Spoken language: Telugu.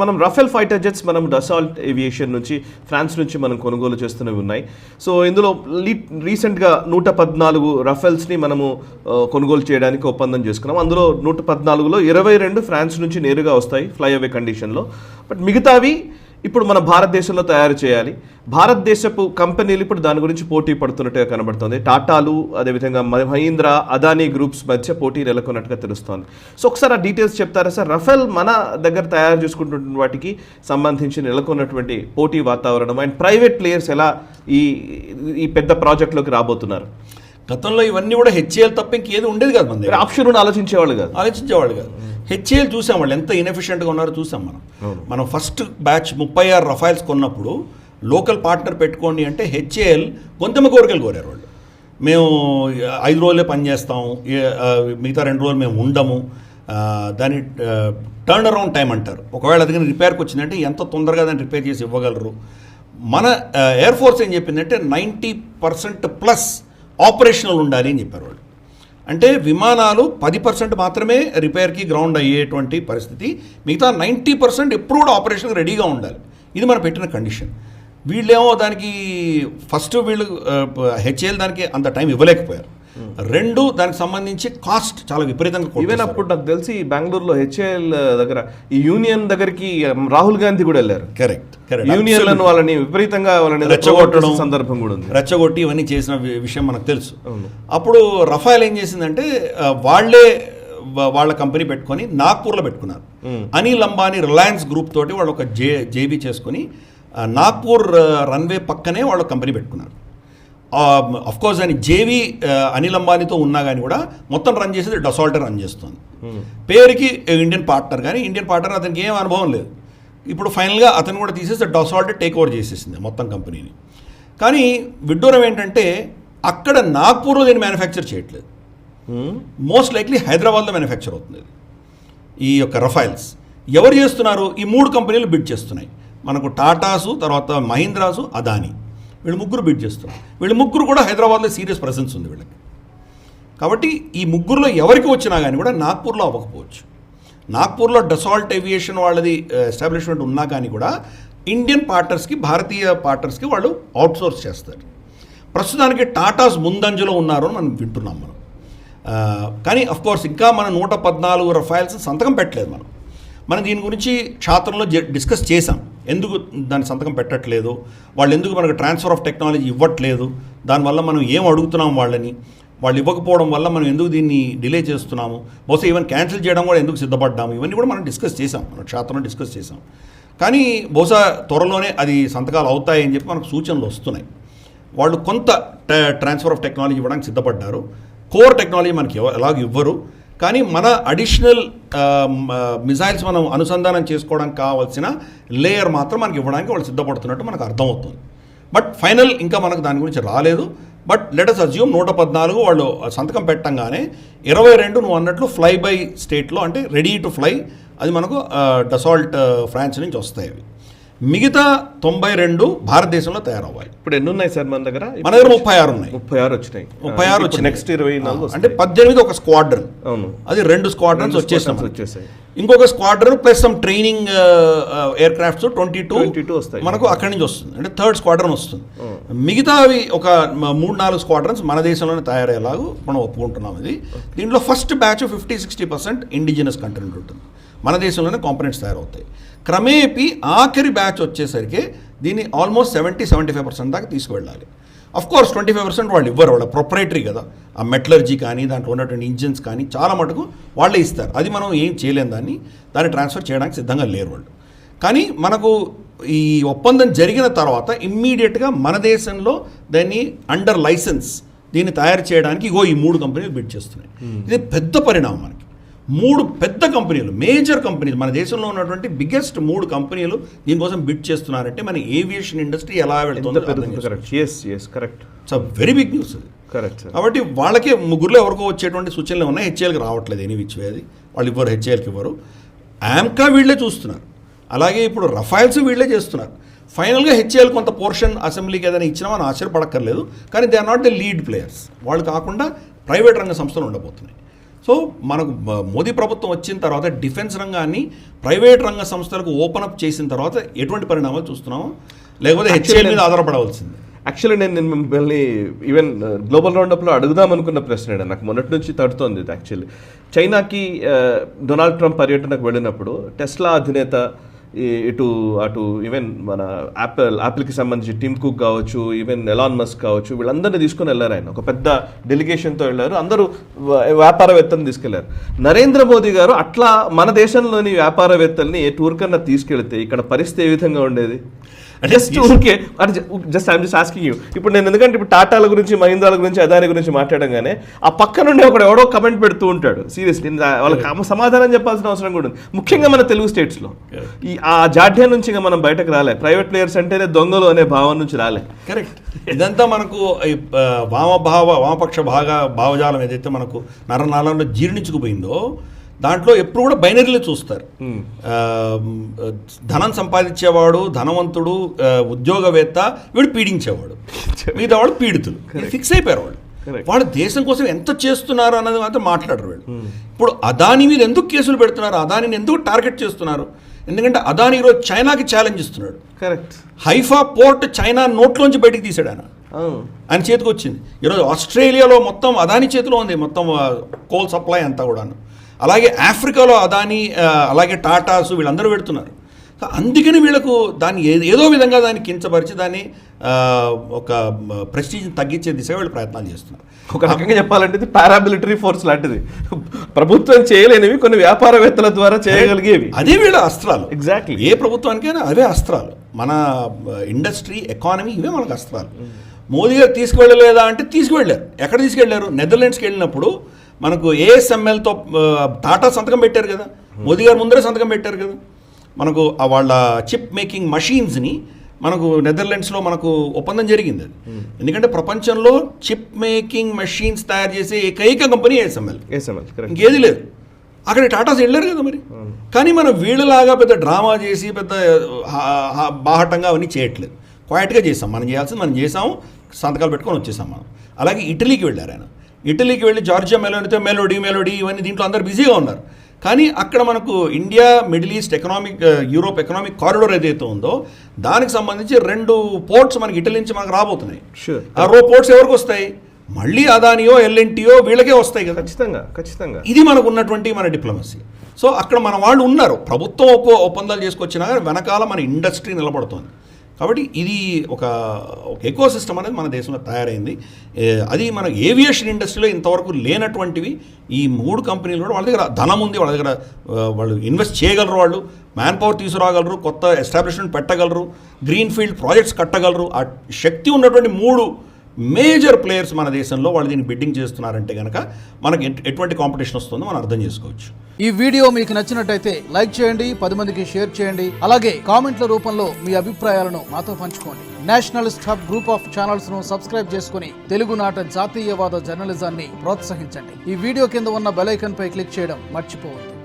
మనం రఫేల్ ఫైటర్ జెట్స్ మనం డసాల్ట్ ఏవియేషన్ నుంచి ఫ్రాన్స్ నుంచి మనం కొనుగోలు చేస్తున్నవి ఉన్నాయి. సో ఇందులో రీసెంట్గా 114 రఫేల్స్ని మనము కొనుగోలు చేయడానికి ఒప్పందం చేసుకున్నాం. అందులో 114లో 22 ఫ్రాన్స్ నుంచి నేరుగా వస్తాయి ఫ్లై అవే కండిషన్లో. బట్ మిగతావి ఇప్పుడు మన భారతదేశంలో తయారు చేయాలి. భారతదేశపు కంపెనీలు ఇప్పుడు దాని గురించి పోటీ పడుతున్నట్టుగా కనబడుతుంది. టాటాలు, అదేవిధంగా మహీంద్రా, అదానీ గ్రూప్స్ మధ్య పోటీ నెలకొన్నట్టుగా తెలుస్తోంది. సో ఒకసారి ఆ డీటెయిల్స్ చెప్తారా సార్? రఫేల్ మన దగ్గర తయారు చేసుకుంటున్న వాటికి సంబంధించి నెలకొన్నటువంటి పోటీ వాతావరణం అండ్ ప్రైవేట్ ప్లేయర్స్ ఎలా ఈ పెద్ద ప్రాజెక్టులోకి రాబోతున్నారు? గతంలో ఇవన్నీ కూడా హెచ్ఏఎల్ తప్ప ఇంకేది ఉండేది కాదు. మన దగ్గర ఆప్షన్ ఆలోచించేవాళ్ళు కాదు. హెచ్ఏఎల్ చూసాం, వాళ్ళు ఎంత ఇన్ఎఫిషియెంట్గా ఉన్నారో చూసాం. మనం ఫస్ట్ బ్యాచ్ 36 రఫైల్స్ కొన్నప్పుడు లోకల్ పార్ట్నర్ పెట్టుకోండి అంటే హెచ్ఏఎల్ కొంతమంది కోరికలు కోరారు. వాళ్ళు మేము 5 రోజులే పనిచేస్తాం, మిగతా 2 రోజులు మేము ఉండము, దాని టర్న్ అరౌండ్ టైం అంటారు. ఒకవేళ అది రిపేర్కి వచ్చిందంటే ఎంత తొందరగా దాన్ని రిపేర్ చేసి ఇవ్వగలరు. మన ఎయిర్ ఫోర్స్ ఏం చెప్పిందంటే 90% ఆపరేషనల్ ఉండాలి అని చెప్పారు వాళ్ళు. అంటే విమానాలు 10% మాత్రమే రిపేర్కి గ్రౌండ్ అయ్యేటువంటి పరిస్థితి, మిగతా 90% ఎప్పుడు కూడా ఆపరేషన్ రెడీగా ఉండాలి. ఇది మనం పెట్టిన కండిషన్. వీళ్ళేమో దానికి వీళ్ళు హెచ్ఏఎల్ దానికి అంత టైం ఇవ్వలేకపోయారు. 2 దానికి సంబంధించి కాస్ట్ చాలా విపరీతంగా. ఈవెన్ అప్పుడు నాకు తెలిసి బెంగళూరులో హెచ్ఏఎల్ దగ్గర ఈ యూనియన్ దగ్గరికి రాహుల్ గాంధీ కూడా వెళ్ళారు. కరెక్ట్. యూనియన్లను వాళ్ళని విపరీతంగా రెచ్చగొట్టడం సందర్భం కూడా ఉంది. రెచ్చగొట్టి ఇవన్నీ చేసిన విషయం మనకు తెలుసు. అప్పుడు రఫేల్ ఏం చేసిందంటే వాళ్ళ కంపెనీ పెట్టుకొని నాగ్పూర్లో పెట్టుకున్నారు. అనిల్ అంబానీ రిలయన్స్ గ్రూప్ తోటి వాళ్ళు ఒక జేబీ చేసుకుని నాగ్పూర్ రన్వే పక్కనే వాళ్ళ కంపెనీ పెట్టుకున్నారు. అఫ్కోర్స్ అని జేవీ అనిల్ అంబానీతో ఉన్నా కానీ కూడా మొత్తం రన్ చేసేది డసాల్ట్ రన్ చేస్తుంది. పేరుకి ఇండియన్ పార్ట్నర్, కానీ ఇండియన్ పార్ట్నర్ అతనికి ఏం అనుభవం లేదు. ఇప్పుడు ఫైనల్గా అతను కూడా తీసేసి డసాల్ట్ టేక్ ఓవర్ చేసేసింది మొత్తం కంపెనీని. కానీ విడ్డూరం ఏంటంటే అక్కడ నాగ్పూర్లో దీన్ని మ్యానుఫ్యాక్చర్ చేయట్లేదు. మోస్ట్ లైక్లీ హైదరాబాద్లో మ్యానుఫ్యాక్చర్ అవుతుంది ఈ యొక్క రఫైల్స్. ఎవరు చేస్తున్నారు? ఈ 3 కంపెనీలు బిడ్ చేస్తున్నాయి. మనకు టాటాసు, తర్వాత మహీంద్రాసు, అదానీ, వీళ్ళు 3 బిడ్ చేస్తున్నారు. వీళ్ళు 3 కూడా హైదరాబాద్లో సీరియస్ ప్రెసెన్స్ ఉంది వీళ్ళకి. కాబట్టి ఈ 3లో ఎవరికి వచ్చినా కానీ కూడా నాగ్పూర్లో అవ్వకపోవచ్చు. నాగ్పూర్లో డసాల్ట్ ఏవియేషన్ వాళ్ళది ఎస్టాబ్లిష్మెంట్ ఉన్నా కానీ కూడా ఇండియన్ పార్ట్నర్స్కి, భారతీయ పార్ట్నర్స్కి వాళ్ళు అవుట్సోర్స్ చేస్తారు. ప్రస్తుతానికి టాటాస్ ముందంజలో ఉన్నారు అని మనం వింటున్నాం మనం. కానీ అఫ్కోర్స్ ఇంకా మనం 114 రఫైల్స్ సంతకం పెట్టలేదు. మనం దీని గురించి క్షాత్రంలో డిస్కస్ చేసాం. ఎందుకు దాని సంతకం పెట్టట్లేదు, వాళ్ళు ఎందుకు మనకు ట్రాన్స్ఫర్ ఆఫ్ టెక్నాలజీ ఇవ్వట్లేదు, దానివల్ల మనం ఏం అడుగుతున్నాం వాళ్ళని, వాళ్ళు ఇవ్వకపోవడం వల్ల మనం ఎందుకు దీన్ని డిలే చేస్తున్నాము, బహుశా ఈవెన్ క్యాన్సిల్ చేయడం కూడా ఎందుకు సిద్ధపడ్డాము, ఇవన్నీ కూడా మనం డిస్కస్ చేసాం, మన క్షాత్రంలో డిస్కస్ చేసాం. కానీ బహుశా త్వరలోనే అది సంతకాలు అవుతాయని చెప్పి మనకు సూచనలు వస్తున్నాయి. వాళ్ళు కొంత ట్రాన్స్ఫర్ ఆఫ్ టెక్నాలజీ ఇవ్వడానికి సిద్ధపడ్డారు. కోర్ టెక్నాలజీ మనకి ఎలాగ ఇవ్వరు, కానీ మన అడిషనల్ మిజైల్స్ మనం అనుసంధానం చేసుకోవడానికి కావాల్సిన లేయర్ మాత్రం మనకి ఇవ్వడానికి వాళ్ళు సిద్ధపడుతున్నట్టు మనకు అర్థమవుతుంది. బట్ ఫైనల్ ఇంకా మనకు దాని గురించి రాలేదు. బట్ లెటస్ అజ్యూమ్ 114 వాళ్ళు సంతకం పెట్టంగానే 22 నువ్వు అన్నట్లు ఫ్లై బై స్టేట్లో, అంటే రెడీ టు ఫ్లై, అది మనకు డసాల్ట్ ఫ్రాన్స్ నుంచి వస్తాయి. అవి మిగతా 92 భారతదేశంలో తయారవ్వాలి. ఇప్పుడు ఎన్ని ఉన్నాయి సార్ మన దగ్గర? మన దగ్గర 36 ఉన్నాయి. 36 వచ్చినాయి. నెక్స్ట్ 24 అంటే 18 ఒక స్క్వాడ్రన్. అవును, అది 2 స్క్వాడ్రన్స్ వచ్చేసాయి. ఇంకొక squadron plus some training air crafts 22 వస్తాయి మనకు అక్కడి నుంచి వస్తుంది. అంటే 3rd స్క్వాడ్రన్ వస్తుంది. మిగతావి ఒక 3-4 స్క్వాడ్రన్స్ మన దేశంలోనే తయారయ్యేలాగా మనం ఒప్పుకుంటున్నాం. ఇది దీంట్లో ఫస్ట్ బ్యాచ్ 50-60% ఇండిజినస్ కంటెంట్ ఉంటుంది. మన దేశంలోనే కాంపోనెంట్స్ తయారవుతాయి. క్రమేపీ ఆఖరి బ్యాచ్ వచ్చేసరికి దీన్ని ఆల్మోస్ట్ 70-75% దాకా తీసుకువెళ్ళాలి. అఫ్కోర్స్ 25% వాళ్ళు ఇవ్వరు, వాళ్ళ ప్రొప్రైటరీ కదా. ఆ మెటలర్జీ కానీ దాంట్లో ఉన్నటువంటి ఇంజిన్స్ కానీ చాలా మటుకు వాళ్ళే ఇస్తారు. అది మనం ఏం చేయలేం, దాన్ని ట్రాన్స్ఫర్ చేయడానికి సిద్ధంగా లేరు వాళ్ళు. కానీ మనకు ఈ ఒప్పందం జరిగిన తర్వాత ఇమ్మీడియట్గా మన దేశంలో దాన్ని అండర్ లైసెన్స్ దీన్ని తయారు చేయడానికి ఈ 3 కంపెనీలు బిడ్ చేస్తున్నాయి. ఇది పెద్ద పరిణామం మనకి. 3 పెద్ద కంపెనీలు, మేజర్ కంపెనీలు, మన దేశంలో ఉన్నటువంటి బిగ్గెస్ట్ 3 కంపెనీలు దీనికోసం బిడ్ చేస్తున్నారంటే మన ఏవియేషన్ ఇండస్ట్రీ ఎలా వెళ్తుందో correct. So very big news అది. కరెక్ట్. కాబట్టి వాళ్ళకి 3లో ఎవరికో వచ్చేటువంటి సూచనలు ఉన్నాయి. హెచ్ఏఎల్కి రావట్లేదు, ఎనీ విచ్ వే అది వాళ్ళు ఇవ్వరు, హెచ్ఏఎల్కి ఇవ్వరు. ఆమ్కా వీళ్ళే చూస్తున్నారు, అలాగే ఇప్పుడు రఫైల్స్ వీళ్ళే చేస్తున్నారు. ఫైనల్గా హెచ్ఏఎల్ కొంత పోర్షన్ అసెంబ్లీకి ఏదైనా ఇచ్చినా మనం ఆశ్చర్యపడక్కర్లేదు. కానీ they are not the lead players. వాళ్ళు కాకుండా ప్రైవేట్ రంగ సంస్థలు ఉండబోతున్నాయి. సో మనకు మోదీ ప్రభుత్వం వచ్చిన తర్వాత డిఫెన్స్ రంగాన్ని ప్రైవేట్ రంగ సంస్థలకు ఓపెన్ అప్ చేసిన తర్వాత ఎటువంటి పరిణామాలు చూస్తున్నామో, లేకపోతే హెచ్ఏఎల్ మీద ఆధారపడవలసింది. యాక్చువల్లీ నేను మిమ్మల్ని ఈవెన్ గ్లోబల్ రౌండప్లో అడుగుదాం అనుకున్న ప్రశ్న నాకు మొన్నటి నుంచి తడుతోంది. యాక్చువల్లీ చైనాకి డొనాల్డ్ ట్రంప్ పర్యటనకు వెళ్ళినప్పుడు టెస్లా అధినేత అటు ఈవెన్ మన యాపిల్కి సంబంధించి టిమ్ కుక్ కావచ్చు, ఈవెన్ ఎలాన్ మస్క్ కావచ్చు, వీళ్ళందరినీ తీసుకుని వెళ్ళారు. ఆయన ఒక పెద్ద డెలిగేషన్తో వెళ్ళారు. అందరూ వ్యాపారవేత్తలను తీసుకెళ్లారు. నరేంద్ర మోదీ గారు అట్లా మన దేశంలోని వ్యాపారవేత్తల్ని ఏ టూర్ కన్నా తీసుకెళ్తే ఇక్కడ పరిస్థితి ఏ విధంగా ఉండేది? Just asking you. ఇప్పుడు నేను ఎందుకంటే ఇప్పుడు టాటాల గురించి, మహీంద్రాల గురించి, అదాని గురించి మాట్లాడంగానే ఆ పక్క నుండి ఒకడు ఎవడో కమెంట్ పెడుతూ ఉంటాడు. సీరియస్లీ వాళ్ళకి సమాధానం చెప్పాల్సిన అవసరం కూడా ఉంది. ముఖ్యంగా మన తెలుగు స్టేట్స్లో ఆ జాడ్యం నుంచి మనం బయటకు రాలే. ప్రైవేట్ ప్లేయర్స్ అంటేనే దొంగలు అనే భావం నుంచి రాలే. కరెక్ట్. ఇదంతా మనకు వామపక్ష భావజాలం ఏదైతే మనకు నరనాళంలో జీర్ణించుకుపోయిందో దాంట్లో ఎప్పుడు కూడా బైనరీలో చూస్తారు. ధనం సంపాదించేవాడు, ధనవంతుడు, ఉద్యోగవేత్త, వీడు పీడించేవాడు, మిగతా వాడు పీడితులు. ఫిక్స్ అయిపోయారు వాళ్ళు. వాళ్ళు దేశం కోసం ఎంత చేస్తున్నారు అన్నది మాత్రం మాట్లాడరు వీళ్ళు. ఇప్పుడు అదాని మీద ఎందుకు కేసులు పెడుతున్నారు, అదానిని ఎందుకు టార్గెట్ చేస్తున్నారు? ఎందుకంటే అదాని ఈరోజు చైనాకి ఛాలెంజ్ ఇస్తున్నాడు. కరెక్ట్. హైఫా పోర్ట్ చైనా నోట్లోంచి బయటికి తీసాడు ఆయన చేతికి వచ్చింది. ఈరోజు ఆస్ట్రేలియాలో మొత్తం అదాని చేతిలో ఉంది, మొత్తం కోల్ సప్లై అంతా కూడాను. అలాగే ఆఫ్రికాలో అదాని, అలాగే టాటాస్ వీళ్ళందరూ పెడుతున్నారు. అందుకని వీళ్ళకు దాన్ని ఏదో విధంగా దాన్ని కించపరిచి దాన్ని ఒక ప్రెస్టీజ్ని తగ్గించే దిశగా వీళ్ళు ప్రయత్నాలు చేస్తున్నారు. ఒక రకంగా చెప్పాలంటే ఇది పారామిలిటరీ ఫోర్స్ లాంటిది. ప్రభుత్వం చేయలేనివి కొన్ని వ్యాపారవేత్తల ద్వారా చేయగలిగేవి. అదే వీళ్ళ అస్త్రాలు. ఎగ్జాక్ట్లీ. ఏ ప్రభుత్వానికైనా అవే అస్త్రాలు. మన ఇండస్ట్రీ, ఎకానమీ ఇవే మనకు అస్త్రాలు. మోదీ గారు తీసుకువెళ్ళలేదా అంటే తీసుకువెళ్ళారు. ఎక్కడ తీసుకెళ్లారు? నెదర్లాండ్స్కి వెళ్ళినప్పుడు మనకు ఏఎస్ఎంఎల్తో టాటా సంతకం పెట్టారు కదా, మోదీ గారు ముందరే సంతకం పెట్టారు కదా. మనకు వాళ్ళ చిప్ మేకింగ్ మషీన్స్ని మనకు నెదర్లాండ్స్లో మనకు ఒప్పందం జరిగింది. అది ఎందుకంటే ప్రపంచంలో చిప్ మేకింగ్ మెషిన్స్ తయారు చేసే ఏకైక కంపెనీ ఏఎస్ఎంఎల్. ఇంకేది లేదు. అక్కడ టాటాస్ వెళ్ళారు కదా మరి. కానీ మనం వీళ్ళలాగా పెద్ద డ్రామా చేసి పెద్ద బాహటంగా అవన్నీ చేయట్లేదు. క్వైట్గా చేసాం. మనం చేయాల్సింది మనం చేసాము, సంతకాలు పెట్టుకొని వచ్చేసాం మనం. అలాగే ఇటలీకి వెళ్ళారు ఆయన. ఇటలీకి వెళ్ళి జార్జియా మెలోడీ ఇవన్నీ దీంట్లో అందరు బిజీగా ఉన్నారు. కానీ అక్కడ మనకు India middle east Europe economic corridor ఏదైతే ఉందో దానికి సంబంధించి 2 పోర్ట్స్ మనకి ఇటలీ నుంచి మనకు రాబోతున్నాయి. ఆ పోర్ట్స్ ఎవరికి వస్తాయి? మళ్ళీ అదానియో, ఎల్ఎన్టీయో వీళ్ళకే వస్తాయి కదా. ఖచ్చితంగా. ఇది మనకు ఉన్నటువంటి మన డిప్లొమసీ. సో అక్కడ మన వాళ్ళు ఉన్నారు. ప్రభుత్వం ఒప్పందాలు చేసుకొచ్చినా కానీ వెనకాల మన ఇండస్ట్రీ నిలబడుతోంది. కాబట్టి ఇది ఒక ఎకో సిస్టమ్ అనేది మన దేశంలో తయారైంది. అది మన ఏవియేషన్ ఇండస్ట్రీలో ఇంతవరకు లేనటువంటివి ఈ 3 కంపెనీలు కూడా వాళ్ళ దగ్గర ధనం ఉంది, వాళ్ళ దగ్గర వాళ్ళు ఇన్వెస్ట్ చేయగలరు, వాళ్ళు మ్యాన్ పవర్ తీసుకురాగలరు, కొత్త ఎస్టాబ్లిష్మెంట్ పెట్టగలరు, గ్రీన్ ఫీల్డ్ ప్రాజెక్ట్స్ కట్టగలరు. ఆ శక్తి ఉన్నటువంటి 3 మేజర్ ప్లేయర్స్ మన దేశంలో వాళ్ళు దీన్ని బిడ్డింగ్ చేస్తున్నారంటే కనుక మనకి ఎటువంటి కాంపిటీషన్ వస్తుందో మనం అర్థం చేసుకోవచ్చు. ఈ వీడియో మీకు నచ్చినట్టయితే లైక్ చేయండి, 10 మందికి షేర్ చేయండి. అలాగే కామెంట్ల రూపంలో మీ అభిప్రాయాలను మాతో పంచుకోండి. Nationalist hub group of channels ను సబ్స్క్రైబ్ చేసుకుని తెలుగునాట జాతీయవాద జర్నలిజాన్ని ప్రోత్సహించండి. ఈ వీడియో కింద ఉన్న బెల్ ఐకాన్ పై క్లిక్ చేయడం మర్చిపోవద్దు.